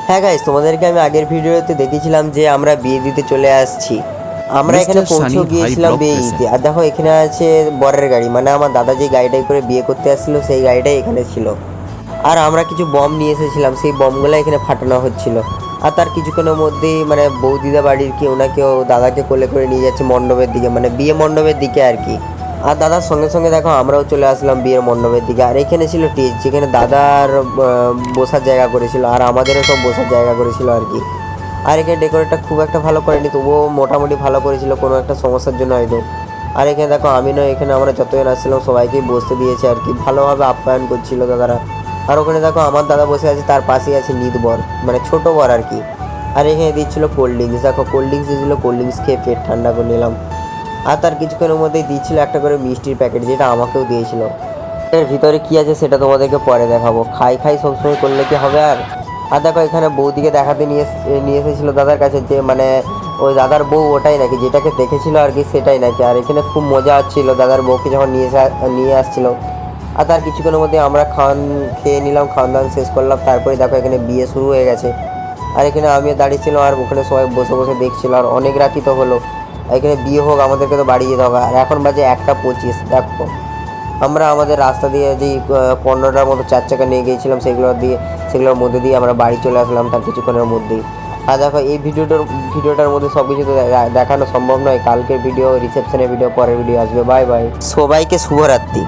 হ্যাঁ গাইস, তোমাদেরকে আমি আগের ভিডিওতে দেখেছিলাম যে আমরা বিয়ে দিতে চলে আসছি। আমরা এখানে মিস্টার সানি পৌঁছেও হাই গিয়েছিলাম ব্লক বিয়ে দিতে। প্রেজেন্ট। আর দেখো এখানে আছে বরের গাড়ি, মানে আমার দাদা যে গাড়িটাই করে বিয়ে করতে আসছিল সেই গাড়িটাই এখানে ছিল। আর আমরা কিছু বম নিয়ে এসেছিলাম, সেই বমগুলো এখানে ফাটানো হচ্ছিল। আর তার কিছুক্ষণের মধ্যেই মানে বৌদিদা বাড়ির কেউ না কেউ দাদাকে কোলে করে নিয়ে যাচ্ছে মণ্ডপের দিকে, মানে বিয়ে মণ্ডপের দিকে আর কি। আর দাদার সঙ্গে সঙ্গে দেখো আমরাও চলে আসলাম বিয়ের মণ্ডপের দিকে। আর এখানে ছিল স্টেজ, যেখানে দাদার বসার জায়গা করেছিল আর আমাদেরও সব বসার জায়গা করেছিল আর কি। আর এখানে ডেকোরেটটা খুব একটা ভালো করেনি, তবুও মোটামুটি ভালো করেছিল কোনো একটা সমস্যার জন্য হয়তো। আর এখানে দেখো আমি নয়, এখানে আমরা যতজন আসছিলাম সবাইকেই বসতে দিয়েছে আর কি, ভালোভাবে আপ্যায়ন করছিল দাদারা। আর ওখানে দেখো আমার দাদা বসে আছে, তার পাশেই আছে নিত বর, মানে ছোটো বর আর কি। আর এখানে দিচ্ছিলো কোল্ড ড্রিঙ্কস, দেখো কোল্ড ড্রিঙ্কস দিয়েছিলো, কোল্ড ড্রিঙ্কস খেয়ে পেট ঠান্ডা করে নিলাম। আর তার কিছুক্ষণের মধ্যেই দিচ্ছিলো একটা করে মিষ্টির প্যাকেট, যেটা আমাকেও দিয়েছিল। এর ভিতরে কী আছে সেটা তোমাদেরকে পরে দেখাবো। খাই খাই সবসময় করলে কি হবে আর। আর দেখো এখানে বৌদিকে দেখাতে নিয়ে এসেছিলো দাদার কাছে, যে মানে ওই দাদার বউ ওটাই নাকি, যেটাকে দেখেছিল আর কি সেটাই নাকি। আর এখানে খুব মজা হচ্ছিলো দাদার বউকে যখন নিয়ে আসছিলো। আর তার কিছুক্ষণের মধ্যে আমরা খেয়ে নিলাম, খাওয়ান দাওয়ান শেষ করলাম। তারপরে দেখো এখানে বিয়ে শুরু হয়ে গেছে। আর এখানে আমিও দাঁড়িয়েছিলাম আর ওখানে সবাই বসে বসে দেখছিলো। আর অনেক রাতই তো হলো, এখানে বিয়ে হোক আমাদেরকে তো বাড়ি যেতে হবে। আর এখন বাজে 1:25। দেখো আমরা আমাদের রাস্তা দিয়ে যেই 15টার মতো 4 চাকা নিয়ে গিয়েছিলাম, সেগুলোর মধ্যে দিয়ে আমরা বাড়ি চলে আসলাম তার কিছুক্ষণের মধ্যেই। আর দেখো এই ভিডিওটার মধ্যে সব কিছু তো দেখানো সম্ভব নয়। কালকের ভিডিও, রিসেপশনের ভিডিও, পরের ভিডিও আসবে। বাই বাই, সবাইকে শুভরাত্রি।